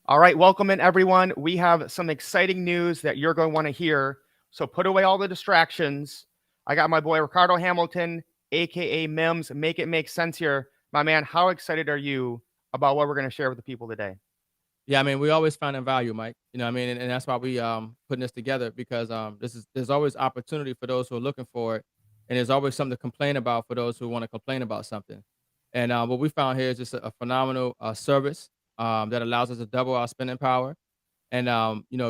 All right, welcome in everyone. We have some exciting news that you're going to want to hear. So put away all the distractions. I got my boy Ricardo Hamilton, aka Mims. Make it make sense here. My man, how excited are you about what we're going to share with the people today? Yeah, I mean, we always find in value, Mike. You know what I mean? And that's why we putting this together because there's always opportunity for those who are looking for it. And there's always something to complain about for those who want to complain about something. And what we found here is just a phenomenal service that allows us to double our spending power and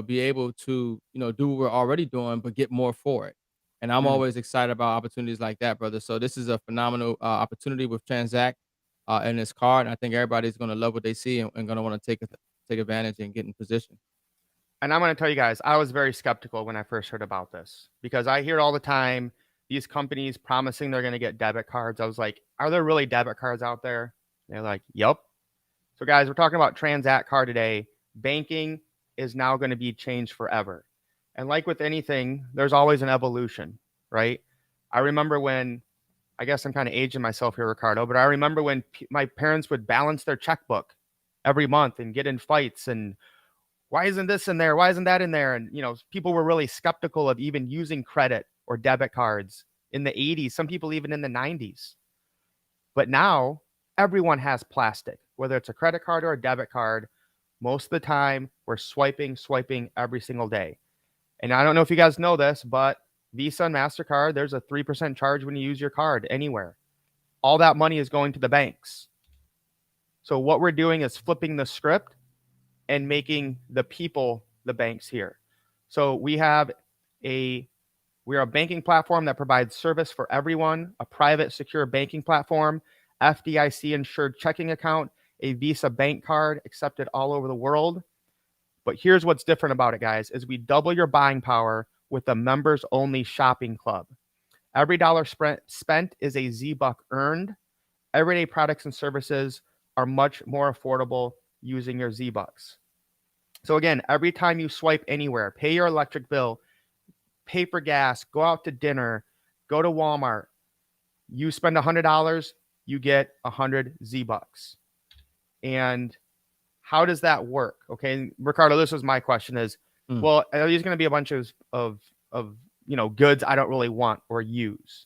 be able to, do what we're already doing, but get more for it. And I'm Mm. always excited about opportunities like that, brother. So this is a phenomenal opportunity with Tranzact in this card. And I think everybody's going to love what they see and going to want to take advantage and get in position. And I'm going to tell you guys, I was very skeptical when I first heard about this because I hear all the time these companies promising they're going to get debit cards. I was like, are there really debit cards out there? They're like, yep. So, guys, we're talking about Transact card today. Banking is now going to be changed forever. And like with anything, there's always an evolution, right? I remember when, I guess I'm kind of aging myself here, Ricardo, but I remember when my parents would balance their checkbook every month and get in fights and why isn't this in there? Why isn't that in there? And, people were really skeptical of even using credit or debit cards in the 80s, some people even in the 90s. But now everyone has plastic, whether it's a credit card or a debit card. Most of the time, we're swiping every single day. And I don't know if you guys know this, but Visa and MasterCard, there's a 3% charge when you use your card anywhere. All that money is going to the banks. So what we're doing is flipping the script and making the people the banks here. So we're a banking platform that provides service for everyone, a private, secure banking platform, FDIC insured checking account, a Visa bank card accepted all over the world. But here's what's different about it, guys, is we double your buying power with a members only shopping club. Every dollar spent is a Z-Buck earned. Everyday products and services are much more affordable using your Z-Bucks. So again, every time you swipe anywhere, pay your electric bill, pay for gas, go out to dinner, go to Walmart, you spend $100, you get 100 Z-Bucks. And how does that work? Okay, Ricardo, this was my question is, Mm. well, are these going to be a bunch of goods I don't really want or use?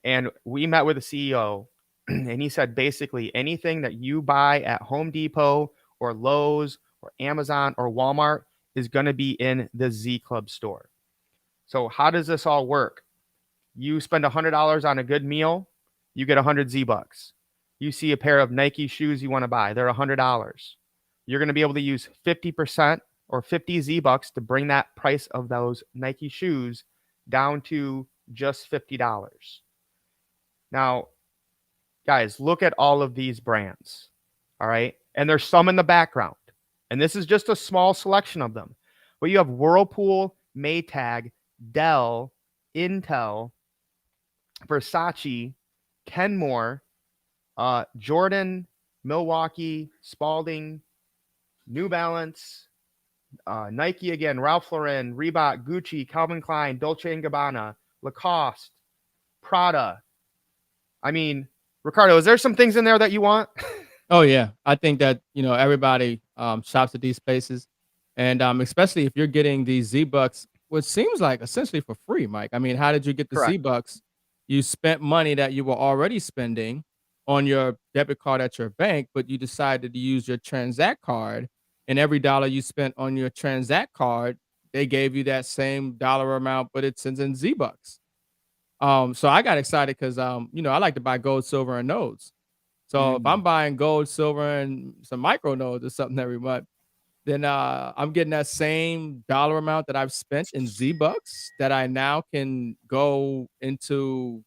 And we met with the CEO and he said basically anything that you buy at Home Depot or Lowe's or Amazon or Walmart is going to be in the Z Club store. So how does this all work? You spend $100 on a good meal, you get 100 Z-Bucks. You see a pair of Nike shoes you want to buy, they're $100. You're going to be able to use 50% or 50 Z-Bucks to bring that price of those Nike shoes down to just $50. Now, guys, look at all of these brands. All right. And there's some in the background. And this is just a small selection of them. But you have Whirlpool, Maytag, Dell, Intel, Versace, Kenmore, Jordan, Milwaukee, Spalding, New Balance, Nike again, Ralph Lauren, Reebok, Gucci, Calvin Klein, Dolce & Gabbana, Lacoste, Prada. I mean, Ricardo, is there some things in there that you want? Oh yeah, I think that everybody shops at these places, and especially if you're getting these Z Bucks, which seems like essentially for free, Mike. I mean, how did you get the Z Correct. Bucks? You spent money that you were already spending on your debit card at your bank, but you decided to use your Transact card, and every dollar you spent on your Transact card, they gave you that same dollar amount, but it's in Z Bucks. So I got excited because I like to buy gold, silver, and nodes. So if I'm Mm. buying gold, silver, and some micro nodes or something every month, then I'm getting that same dollar amount that I've spent in Z Bucks that I now can go into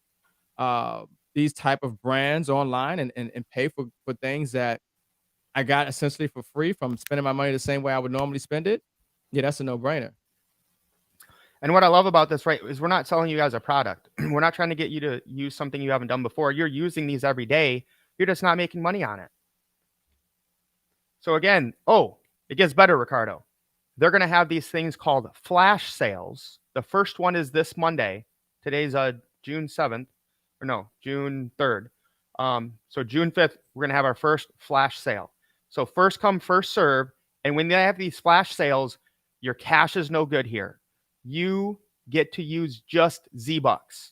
uh, these type of brands online and pay for things that I got essentially for free from spending my money the same way I would normally spend it. Yeah, that's a no brainer. And what I love about this, right, is we're not selling you guys a product. We're not trying to get you to use something you haven't done before. You're using these every day. You're just not making money on it. So again, it gets better, Ricardo. They're going to have these things called flash sales. The first one is this Monday. Today's June 7th, or no, June 3rd. So June 5th, we're going to have our first flash sale. So first come, first serve. And when they have these flash sales, your cash is no good here. You get to use just Z-Bucks.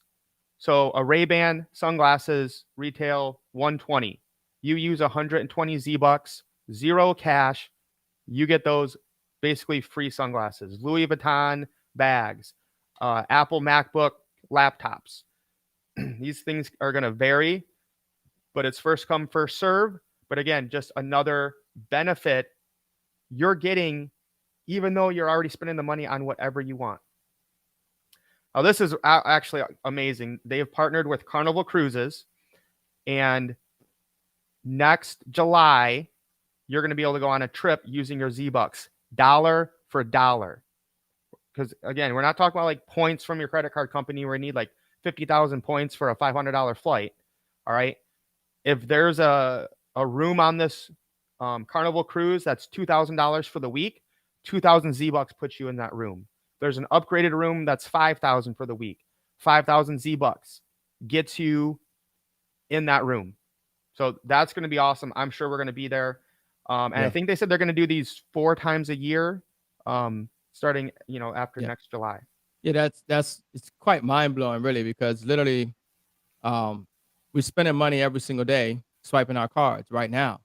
So a Ray-Ban sunglasses retail $120. You use 120 Z-Bucks, zero cash. You get those basically free sunglasses. Louis Vuitton bags, Apple MacBook laptops. These things are going to vary, but it's first come, first serve. But again, just another benefit you're getting, even though you're already spending the money on whatever you want. Now, this is actually amazing. They've partnered with Carnival Cruises, and next July, you're going to be able to go on a trip using your Z-Bucks, dollar for dollar. Because again, we're not talking about like points from your credit card company where you need like 50,000 points for a $500 flight. All right. If there's a room on this Carnival cruise that's $2,000 for the week, 2,000 Z-Bucks puts you in that room. There's an upgraded room that's 5,000 for the week. 5,000 Z-Bucks gets you in that room. So that's going to be awesome. I'm sure we're going to be there. And I think they said they're going to do these 4 times a year, starting, after next July. Yeah, it's quite mind blowing, really, because literally, we're spending money every single day swiping our cards right now.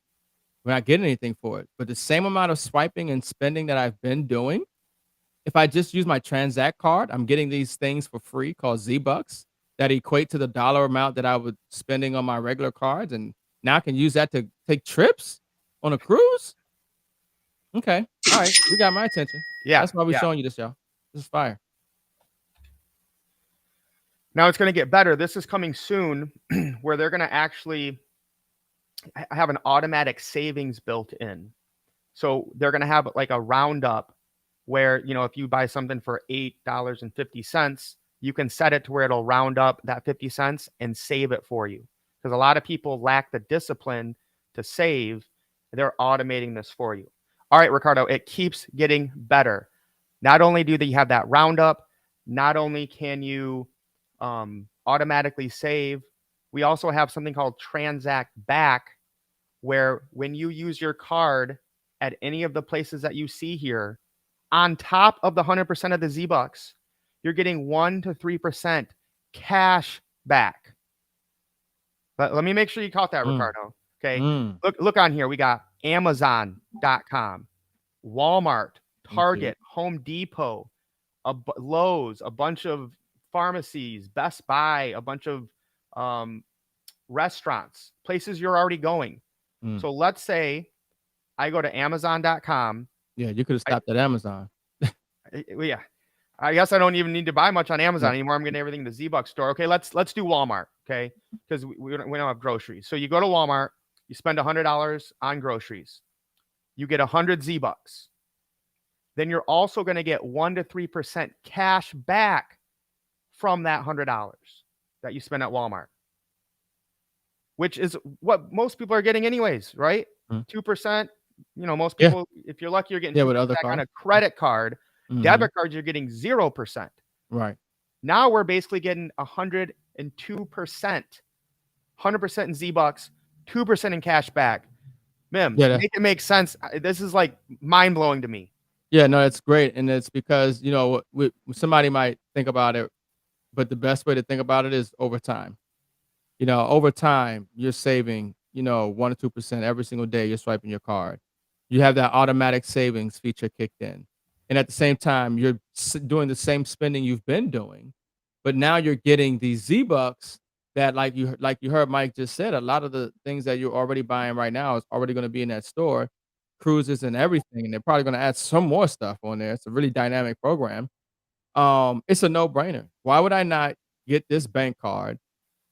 We're not getting anything for it, but the same amount of swiping and spending that I've been doing, if I just use my Tranzact card, I'm getting these things for free called Z-Bucks that equate to the dollar amount that I was spending on my regular cards, and now I can use that to take trips on a cruise. Okay, all right, you got my attention. Yeah, that's why we're showing you this, y'all. This is fire. Now it's going to get better. This is coming soon, where they're going to actually have an automatic savings built in. So they're going to have like a roundup where, if you buy something for $8.50, you can set it to where it'll round up that 50 cents and save it for you. Because a lot of people lack the discipline to save. They're automating this for you. All right, Ricardo, it keeps getting better. Not only do they have that roundup, not only can you automatically save, we also have something called Tranzact Back, where when you use your card at any of the places that you see here, on top of the 100% of the Z-Bucks, you're getting 1 to 3% cash back. Let me make sure you caught that, Ricardo. Okay. Look on here. We got Amazon.com, Walmart, Target, Home Depot, Lowe's, a bunch of pharmacies, Best Buy, a bunch of restaurants, places you're already going. So let's say I go to Amazon.com. Yeah, you could have stopped at Amazon. Yeah. I guess I don't even need to buy much on Amazon anymore. I'm getting everything in the Z-Bucks store. Okay, let's do Walmart, okay? Because we don't have groceries. So you go to Walmart, you spend $100 on groceries. You get 100 Z-Bucks. Then you're also going to get 1 to 3% cash back from that $100 that you spend at Walmart, which is what most people are getting anyways, right? 2%. Most people, if you're lucky, you're getting 2% back on a credit card. Debit cards, you're getting 0%. Right. Now we're basically getting 102%. 100% in Z-Bucks, 2% in cash back. Mims, make it make sense. This is like mind-blowing to me. Yeah, no, it's great. And it's because, somebody might think about it, but the best way to think about it is over time. Over time, you're saving, 1 or 2% every single day you're swiping your card. You have that automatic savings feature kicked in. And at the same time, you're doing the same spending you've been doing, but now you're getting these Z-Bucks that, like you heard Mike just said, a lot of the things that you're already buying right now is already going to be in that store, cruises and everything, and they're probably going to add some more stuff on there. It's a really dynamic program. It's a no-brainer. Why would I not get this bank card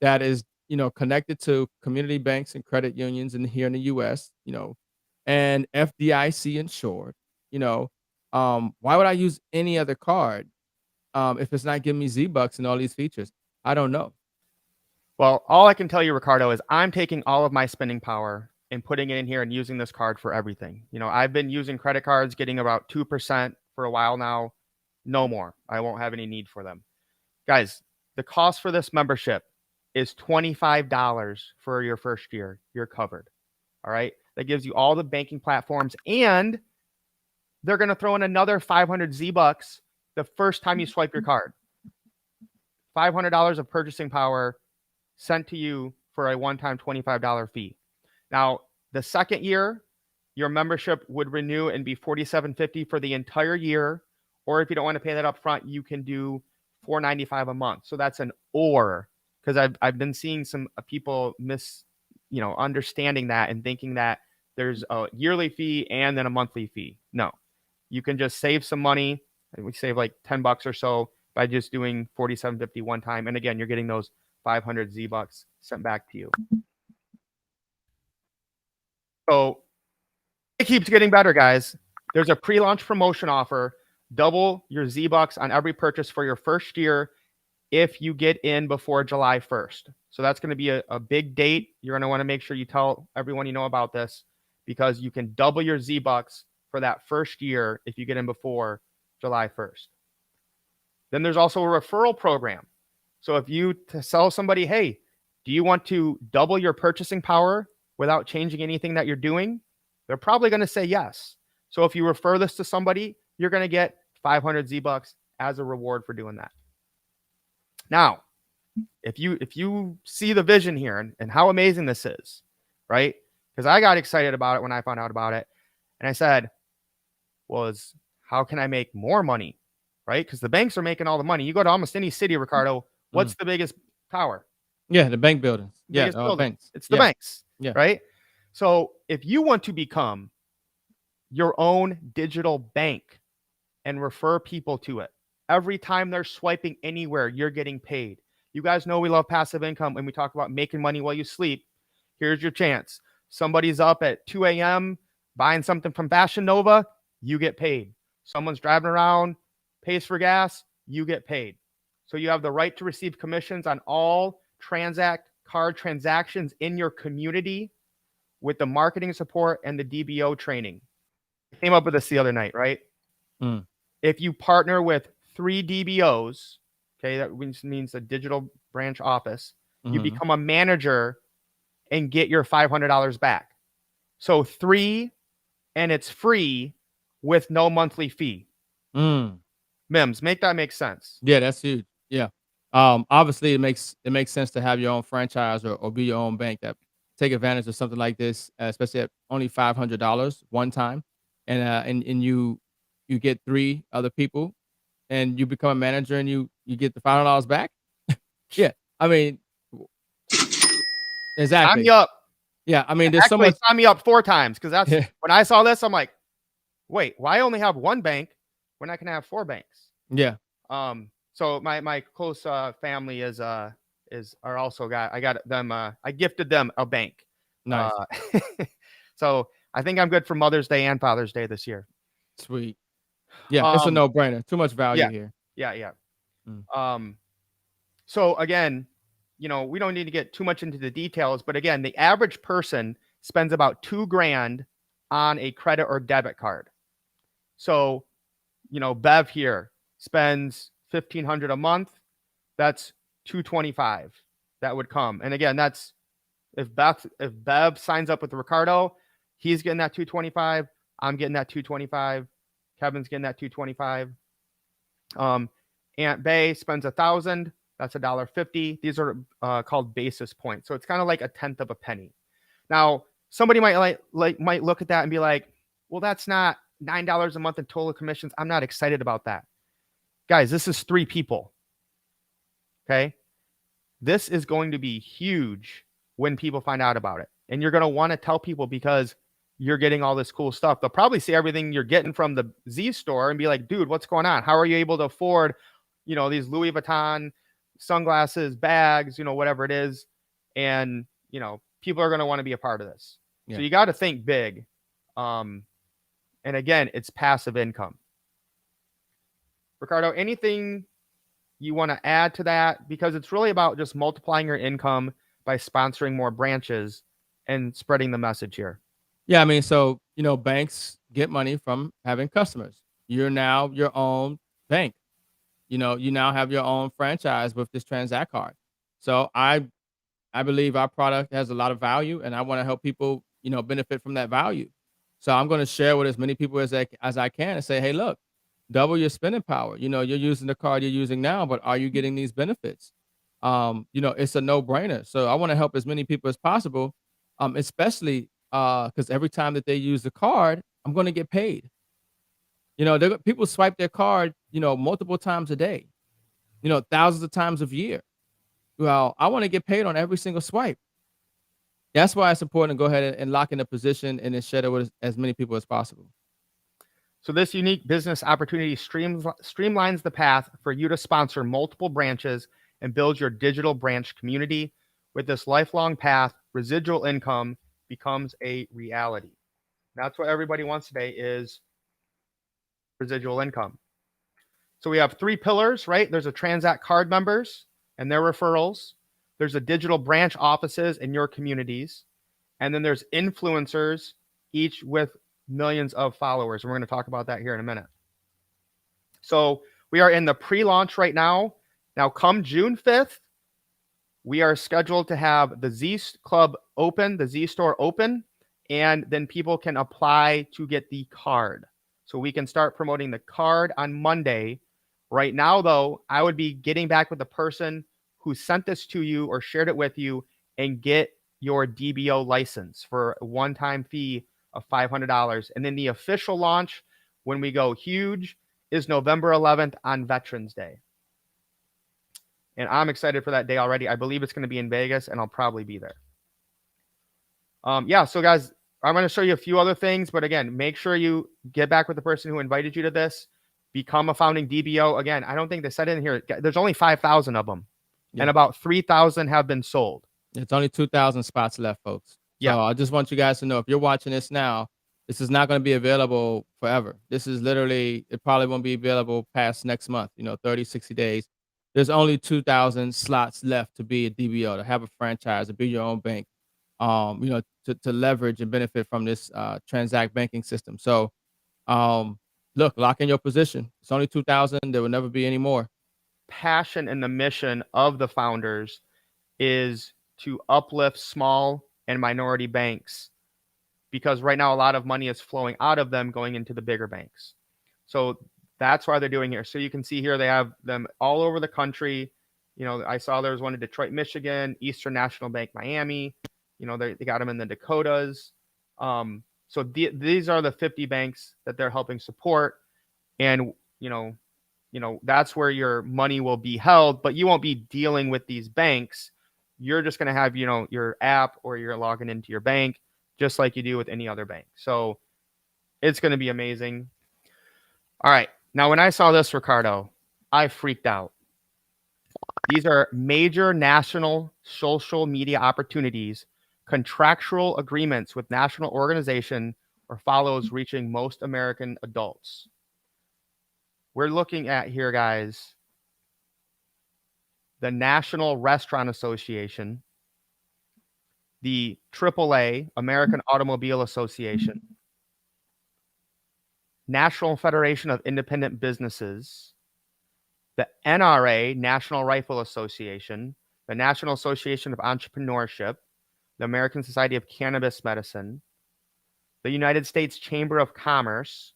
that is, connected to community banks and credit unions here in the U.S., and FDIC insured, why would I use any other card if it's not giving me Z-Bucks and all these features? I don't know. Well, all I can tell you, Ricardo, is I'm taking all of my spending power and putting it in here and using this card for everything. I've been using credit cards, getting about 2% for a while now. No more. I won't have any need for them. Guys, the cost for this membership is $25 for your first year. You're covered. All right. That gives you all the banking platforms, and they're going to throw in another 500 Z bucks the first time you swipe your card. $500 of purchasing power sent to you for a one-time $25 fee. Now, the second year, your membership would renew and be $47.50 for the entire year. Or if you don't want to pay that up front, you can do $4.95 a month. So that's an or, because I've been seeing some people understanding that and thinking that there's a yearly fee and then a monthly fee. No, you can just save some money. We save like $10 or so by just doing $47.50 one time. And again, you're getting those 500 Z bucks sent back to you. So it keeps getting better, guys. There's a pre-launch promotion offer. Double your Z bucks on every purchase for your first year if you get in before July 1st. So that's going to be a big date. You're going to want to make sure you tell everyone you know about this, because you can double your Z bucks for that first year if you get in before July 1st. Then there's also a referral program. So if you tell somebody, hey, do you want to double your purchasing power without changing anything that you're doing? They're probably going to say yes. So if you refer this to somebody, you're going to get 500 Z bucks as a reward for doing that. Now, if you see the vision here and how amazing this is, right? Because I got excited about it when I found out about it. And I said, how can I make more money? Right? Because the banks are making all the money. You go to almost any city, Ricardo, what's the biggest tower? Yeah, the bank buildings. Yeah, banks. It's the banks. Yeah. Right? So if you want to become your own digital bank and refer people to it, every time they're swiping anywhere, you're getting paid. You guys know we love passive income when we talk about making money while you sleep. Here's your chance. Somebody's up at 2 a.m. buying something from Fashion Nova, you get paid. Someone's driving around, pays for gas, you get paid. So you have the right to receive commissions on all Tranzact card transactions in your community with the marketing support and the DBO training. I came up with this the other night, right? If you partner with 3 DBOs, okay, that means a digital branch office, you become a manager and get your $500 back. So 3, and it's free with no monthly fee. Mims, make that make sense. Yeah, that's huge. Yeah. Obviously it makes sense to have your own franchise or be your own bank that take advantage of something like this, especially at only $500 one time. And you get 3 other people and you become a manager and you get the $500 back. Yeah. I mean, exactly. Sign me up. Yeah. I mean, there's so much. Sign me up 4 times, because that's when I saw this, I'm like, wait, why only have 1 bank when I can have 4 banks? Yeah. So my close family are also I got them. I gifted them a bank. Nice. So I think I'm good for Mother's Day and Father's Day this year. Sweet. Yeah, it's a no-brainer. Too much value here. Yeah. So again, we don't need to get too much into the details, but again, the average person spends about $2,000 on a credit or debit card. So, Bev here spends $1,500 a month. That's $225 that would come. And again, that's if Bev signs up with Ricardo, he's getting that $225. I'm getting that $225. Kevin's getting that $225. Aunt Bay spends $1,000. That's $1.50. These are called basis points. So it's kind of like a tenth of a penny. Now, somebody might might look at that and be like, well, that's not $9 a month in total commissions. I'm not excited about that. Guys, this is 3 people. Okay. This is going to be huge when people find out about it. And you're going to want to tell people because you're getting all this cool stuff. They'll probably see everything you're getting from the Z store and be like, dude, what's going on? How are you able to afford, these Louis Vuitton sunglasses, bags, whatever it is. And, people are going to want to be a part of this. Yeah. So you got to think big. And again, it's passive income. Ricardo, anything you want to add to that? Because it's really about just multiplying your income by sponsoring more branches and spreading the message here. Yeah, I mean, so, banks get money from having customers. You're now your own bank. You now have your own franchise with this Tranzact card. So I believe our product has a lot of value, and I want to help people, benefit from that value. So I'm going to share with as many people as I can and say, hey, look, double your spending power. You know, you're using the card you're using now, but are you getting these benefits? You know, it's a no brainer. So I want to help as many people as possible, especially because every time that they use the card, I'm going to get paid. You know, people swipe their card, you know, multiple times a day, you know, thousands of times a year. Well, I want to get paid on every single swipe. That's why it's important to go ahead and lock in a position and then share it with as many people as possible. So this unique business opportunity streamlines the path for you to sponsor multiple branches and build your digital branch community. With this lifelong path, residual income becomes a reality. That's what everybody wants today is residual income. So we have three pillars, right? There's a Tranzact card members and their referrals. There's a digital branch offices in your communities. And then there's influencers, each with millions of followers. And we're going to talk about that here in a minute. So we are in the pre-launch right now. Now, come June 5th, we are scheduled to have the Z Club open, the Z Store open, and then people can apply to get the card. So we can start promoting the card on Monday. Right now, though, I would be getting back with the person who sent this to you or shared it with you and get your DBO license for a one-time fee of $500. And then the official launch, when we go huge, is November 11th on Veterans Day. And I'm excited for that day already. I believe it's going to be in Vegas, and I'll probably be there. Yeah, so guys, I'm going to show you a few other things. But again, make sure you get back with the person who invited you to this. Become a founding DBO. Again, I don't think they said it in here. There's only 5,000 of them. Yeah. And about 3,000 have been sold. It's only 2,000 spots left, folks. Yeah. So I just want you guys to know, if you're watching this now, this is not going to be available forever. This is literally, it probably won't be available past next month, 30, 60 days. There's only 2,000 slots left to be a DBO, to have a franchise, to be your own bank, to leverage and benefit from this Tranzact banking system. So look, lock in your position. It's only 2,000. There will never be any more. Passion and the mission of the founders is to uplift small and minority banks, because right now a lot of money is flowing out of them going into the bigger banks. So that's why they're doing here. So you can see here they have them all over the country. I saw there was one in Detroit, Michigan, Eastern National Bank, Miami. They got them in the Dakotas. So these are the 50 banks that they're helping support. And, that's where your money will be held, but you won't be dealing with these banks. You're just going to have, your app, or you're logging into your bank just like you do with any other bank. So it's going to be amazing. All right. Now, when I saw this, Ricardo, I freaked out. These are major national social media opportunities, contractual agreements with national organization, or follows reaching most American adults. We're looking at here, guys, the National Restaurant Association, the AAA, American Automobile Association, National Federation of Independent Businesses, the NRA, National Rifle Association, the National Association of Entrepreneurship, the American Society of Cannabis Medicine, the United States Chamber of Commerce,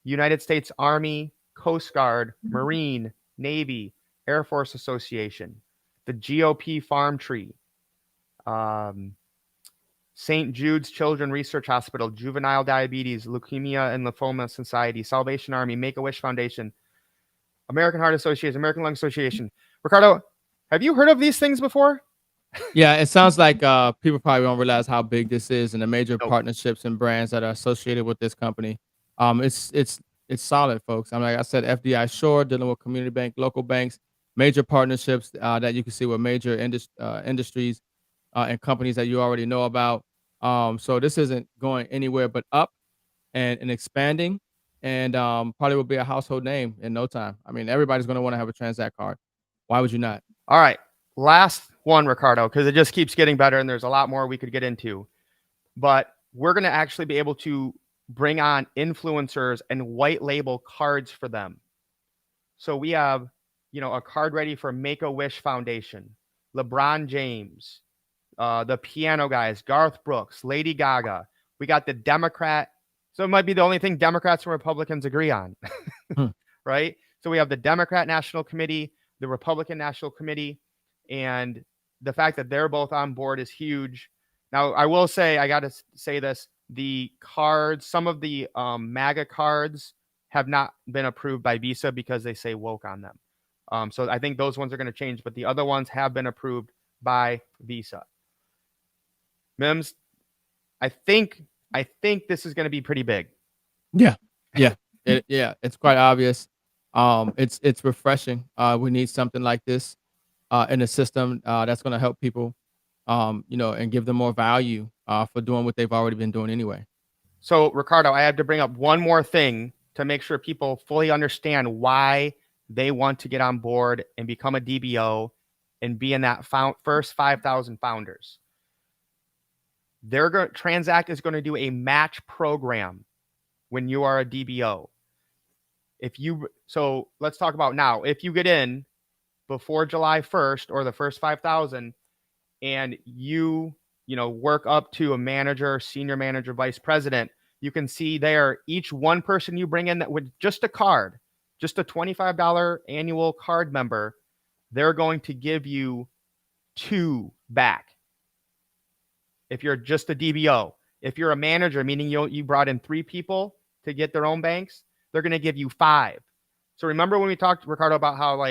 United States Army, Coast Guard, Marine, Navy, Air Force Association, the GOP Farm Tree, St. Jude's Children's Research Hospital, Juvenile Diabetes, Leukemia and Lymphoma Society, Salvation Army, Make-A-Wish Foundation, American Heart Association, American Lung Association. Ricardo, have you heard of these things before? Yeah, it sounds like people probably don't realize how big this is and the major partnerships and brands that are associated with this company. It's solid, folks. Like I said, FDI Shore, dealing with community bank, local banks, major partnerships that you can see with major industries and companies that you already know about. So this isn't going anywhere but up and expanding, and probably will be a household name in no time. Everybody's going to want to have a Tranzact card. Why would you not? All right. Last one, Ricardo, because it just keeps getting better and there's a lot more we could get into. But we're going to actually be able to bring on influencers and white label cards for them. So we have, a card ready for Make-A-Wish Foundation, LeBron James, the piano guys, Garth Brooks, Lady Gaga. We got the Democrat So it might be the only thing Democrats and Republicans agree on, Hmm. right? So we have the Democrat National Committee, the Republican National Committee, and the fact that they're both on board is huge. Now, I will say, I got to say this, the cards, some of the MAGA cards have not been approved by Visa because they say woke on them. So I think those ones are going to change, but the other ones have been approved by Visa. Mims, I think this is going to be pretty big. Yeah, yeah, it's quite obvious. It's refreshing. We need something like this in the system that's going to help people, and give them more value for doing what they've already been doing anyway. So, Ricardo, I have to bring up one more thing to make sure people fully understand why they want to get on board and become a DBO and be in that first 5,000 founders. Tranzact is going to do a program when you are a DBO. So let's talk about now. If you get in before July 1st or the first 5,000 and you work up to a manager, senior manager, vice president, you can see there each one person you bring in that with just a card, just a $25 annual card member, they're going to give you 2 back. If you're just a DBO, if you're a manager, meaning you brought in 3 people to get their own banks, they're going to give you 5. So remember when we talked, Ricardo, about how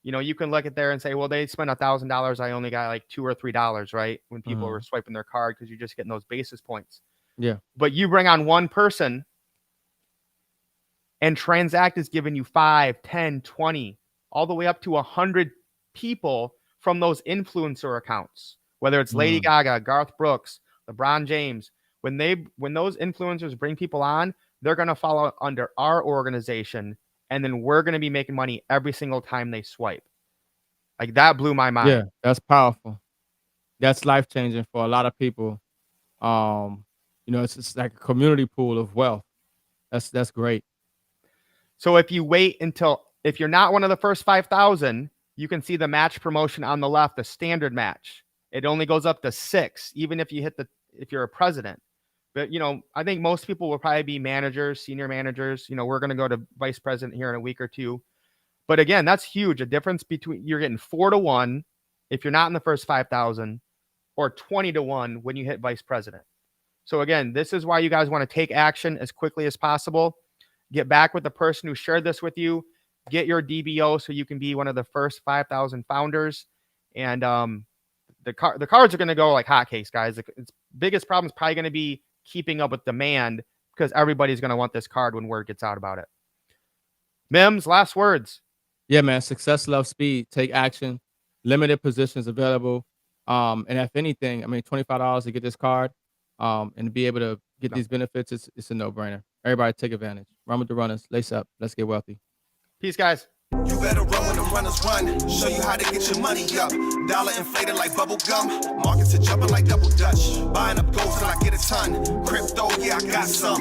you can look at there and say, well, they spent $1,000. I only got like $2 or $3, right? When people were swiping their card because you're just getting those basis points. Yeah. But you bring on one person and Tranzact is giving you 5, 10, 20, all the way up to 100 people from those influencer accounts, whether it's Lady Gaga, Garth Brooks, LeBron James. When those influencers bring people on, they're going to follow under our organization, and then we're going to be making money every single time they swipe. Like, that blew my mind. Yeah, that's powerful. That's life-changing for a lot of people. It's just like a community pool of wealth. That's great. So if you're not one of the first 5,000, you can see the match promotion on the left, the standard match. It only goes up to 6, even if you're a president. But, I think most people will probably be managers, senior managers. We're going to go to vice president here in a week or two. But again, that's huge. A difference between you're getting 4-1 if you're not in the first 5,000 or 20-1 when you hit vice president. So again, this is why you guys want to take action as quickly as possible. Get back with the person who shared this with you. Get your DBO so you can be one of the first 5,000 founders. And the cards are going to go like hotcakes, guys. Its biggest problem is probably going to be keeping up with demand because everybody's going to want this card when word gets out about it. Mims, last words. Yeah, man. Success loves speed. Take action. Limited positions available. And if anything, $25 to get this card and be able to get these benefits, it's a no-brainer. Everybody take advantage. Run with the runners. Lace up. Let's get wealthy. Peace, guys. You better run when the runners run. Show you how to get your money up. Dollar inflated like bubble gum. Markets are jumping like double dutch. Buying up gold till I get a ton. Crypto, yeah, I got some.